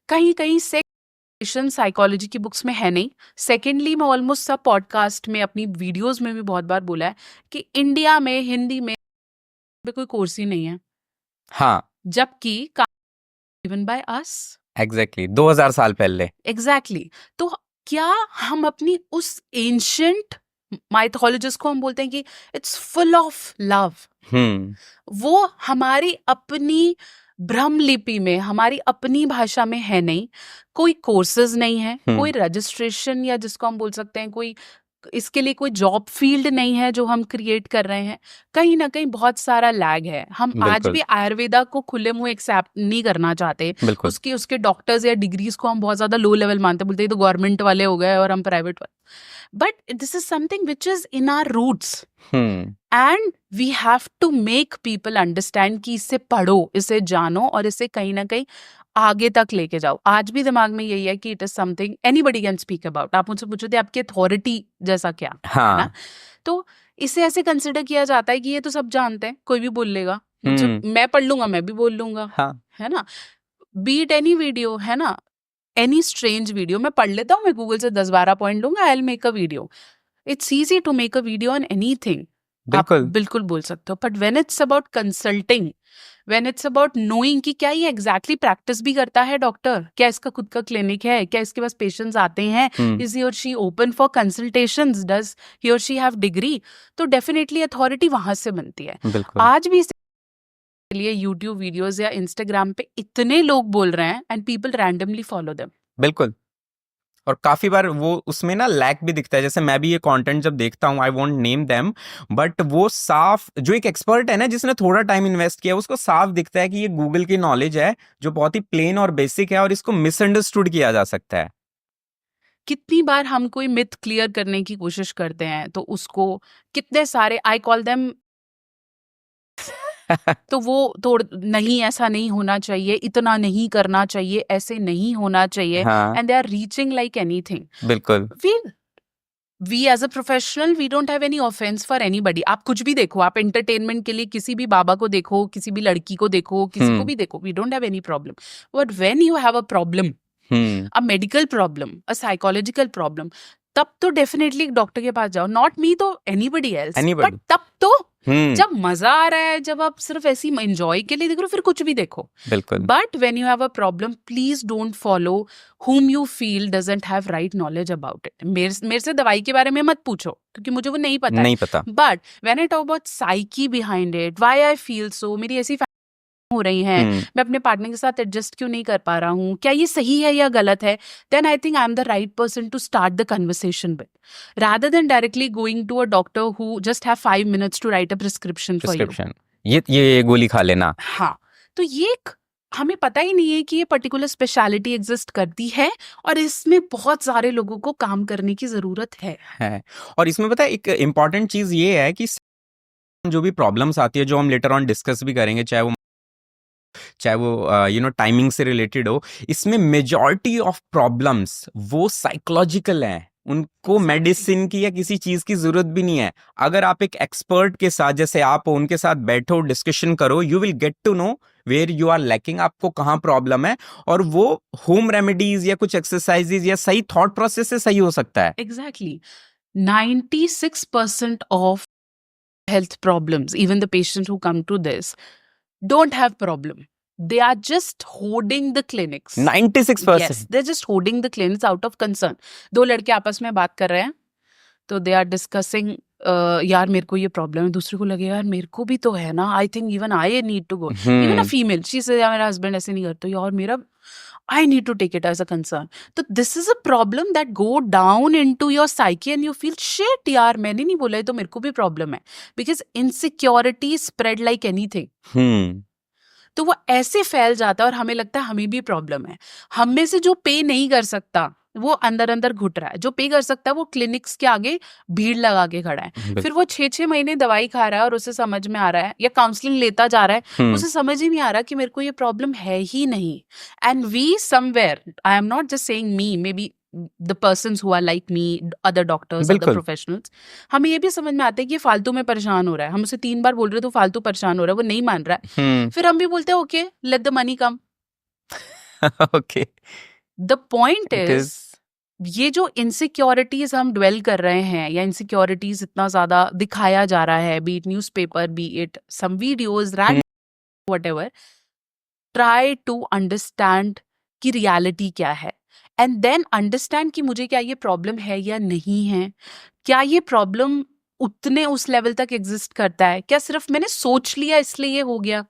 कहीं कहीं साइकोलॉजी की बुक्स में है नहीं। सेकेंडली, मैं ऑलमोस्ट सब पॉडकास्ट में, अपनी वीडियोस में भी बहुत बार बोला है कि इंडिया में हिंदी में कोई कोर्स ही नहीं है, हाँ जबकि गिवन बाय अस। एग्जैक्टली 2000 साल पहले। एग्जैक्टली। तो क्या हम अपनी उस एंशंट माइथोलॉजिस्ट को हम बोलते हैं कि इट्स फुल ऑफ लव, वो हमारी अपनी ब्रह्म लिपि में, हमारी अपनी भाषा में है नहीं, कोई कोर्सेज नहीं है, कोई रजिस्ट्रेशन या जिसको हम बोल सकते हैं कोई इसके लिए कोई जॉब फील्ड नहीं है जो हम क्रिएट कर रहे हैं। कहीं ना कहीं बहुत सारा लैग है। हम आज बिल्कुल। भी आयुर्वेदा को खुले मुंह एक्सेप्ट नहीं करना चाहते। बिल्कुल। उसके डॉक्टर्स या डिग्रीज को हम बहुत ज्यादा लो लेवल मानते, बोलते हैं तो गवर्नमेंट वाले हो गए और हम प्राइवेट वाले। But this is something which is in our roots and we have to make people understand कि इसे पढ़ो, इसे जानो और इसे कहीं ना कहीं आगे तक लेके जाओ। आज भी दिमाग में यही है कि it is something anybody can speak about. आप मुझसे पूछो थे आपकी अथॉरिटी जैसा क्या है ना, तो इसे ऐसे कंसिडर किया जाता है कि ये तो सब जानते हैं, कोई भी बोल लेगा, मैं पढ़ लूंगा मैं भी बोल लूंगा, है ना। बीट एनी वीडियो, है ना, एनी स्ट्रेंज वीडियो मैं पढ़ लेता हूँ, मैं गूगल से 10-12 पॉइंट लूंगा, I will make a video. It's easy to make a video on anything, आप बिल्कुल बोल सकते हो। But when it's about consulting, when it's about knowing कि क्या ये एग्जैक्टली प्रैक्टिस भी करता है डॉक्टर, क्या इसका खुद का क्लिनिक है, क्या इसके पास पेशेंट्स आते हैं, इज ही और she open for consultations, does he और शी हैव डिग्री, तो डेफिनेटली अथॉरिटी वहां से बनती है। आज भी इसके लिए यूट्यूब वीडियोस या इंस्टाग्राम पे इतने लोग बोल रहे हैं and people randomly follow them. बिल्कुल। और काफी बार वो उसमें ना लैक भी दिखता है। जैसे मैं भी ये कंटेंट जब देखता हूँ, I won't name them, but वो साफ, जो एक एक्सपर्ट है ना जिसने थोड़ा टाइम इन्वेस्ट किया, उसको साफ दिखता है कि ये गूगल की नॉलेज है जो बहुत ही प्लेन और बेसिक है और इसको मिसअंडरस्टूड किया जा सकता है। कितनी बार हम कोई मिथ क्लियर करने की कोशिश करते हैं तो उसको कितने सारे, आई कॉल देम तो वो तोड़, नहीं ऐसा नहीं होना चाहिए, इतना नहीं करना चाहिए, ऐसे नहीं होना चाहिए, and they are reaching like anything. बिल्कुल। We as a professional we don't have any offence for anybody. आप कुछ भी देखो, आप एंटरटेनमेंट के लिए किसी भी बाबा को देखो, किसी भी लड़की को देखो, किसी को भी देखो, we don't have any problem. But when you have a problem, a medical problem, a psychological problem, तब तो डेफिनेटली एक डॉक्टर के पास जाओ। नॉट मी तो एनीबडी एल्स, बट तब तो जब मजा आ रहा है, जब आप सिर्फ ऐसी एंजॉय के लिए देख रहे हो, फिर कुछ भी देखो। बिल्कुल। But when you have a problem, please don't follow whom you feel doesn't have right knowledge about it. मेरे से दवाई के बारे में मत पूछो क्योंकि मुझे वो नहीं पता नहीं है। पता। But when I talk about psyche behind it, why I feel so, मेरी ऐसी हो रही हैं, मैं अपने पार्टनर के साथ एडजस्ट क्यों नहीं कर पा रहा हूँ, क्या ये सही है या गलत है, then I think I am the right person to start the conversation with, rather than directly going to a doctor who just have 5 minutes to write a prescription for you. ये गोली खा लेना। हाँ, तो ये हमें पता ही नहीं है कि ये पर्टिकुलर स्पेशलिटी एग्जिस्ट करती है और इसमें बहुत सारे लोगों को काम करने की जरूरत है। और इसमें पता है एक इम्पॉर्टेंट चीज ये है कि जो भी प्रॉब्लम्स आती है, जो हम लेटर ऑन डिस्कस भी करेंगे, चाहे वो टाइमिंग से रिलेटेड हो, इसमें मेजॉरिटी ऑफ प्रॉब्लम्स वो साइकोलॉजिकल हैं। उनको मेडिसिन की या किसी चीज की जरूरत भी नहीं है। अगर आप एक एक्सपर्ट के साथ, जैसे आप हो, उनके साथ बैठो, डिस्कशन करो, you will get to know where you are lacking, आपको कहाँ प्रॉब्लम है, और वो होम रेमेडीज या कुछ एक्सरसाइजेज या सही थॉट प्रोसेस से सही हो सकता है। Exactly. 96% of health problems, even the patients who come to this, don't have problem. They are just hoarding the clinics. 96%? Yes, they're just hoarding the clinics out of concern. दो लड़के आपस में बात कर रहे हैं तो they are discussing, यार मेरे को ये प्रॉब्लम है, दूसरे को लगे यार मेरे को भी तो है ना, I think even I need to go, even a female she से यार मेरा हस्बैंड ऐसे नहीं करता, यार मेरा I need to take it as a concern. तो this is a problem that go down into your psyche and you feel shit, यार मैंने नहीं बोला है तो मेरे को भी प्रॉब्लम है, because insecurity spread like anything. तो वो ऐसे फैल जाता है और हमें लगता है हमें भी प्रॉब्लम है। हम में से जो पे नहीं कर सकता वो अंदर अंदर घुट रहा है, जो पे कर सकता है वो क्लिनिक्स के आगे भीड़ लगा के खड़ा है। फिर वो 6-6 महीने दवाई खा रहा है और उसे समझ में आ रहा है, या काउंसलिंग लेता जा रहा है, उसे समझ ही नहीं आ रहा कि मेरे को ये प्रॉब्लम है ही नहीं। And we somewhere, I am not just saying me, maybe the persons who are like me, other doctors, other professionals, हमें ये भी समझ में आता है कि ये फालतू में परेशान हो रहा है। हम उसे 3 बार बोल रहे तो फालतू परेशान हो रहा है, वो नहीं मान रहा है। फिर हम भी बोलते हैं okay, let the money come, okay, the point it is, is ये जो इनसिक्योरिटीज हम ड्वेल कर रहे हैं, या इनसिक्योरिटीज इतना ज्यादा दिखाया जा रहा है, be it newspaper, be it some videos, rand, whatever, try to understand कि रियलिटी क्या है, एंड देन अंडरस्टैंड कि मुझे क्या ये प्रॉब्लम है या नहीं है, क्या ये प्रॉब्लम उतने उस लेवल तक एग्जिस्ट करता है, क्या सिर्फ मैंने सोच लिया इसलिए ये हो गया,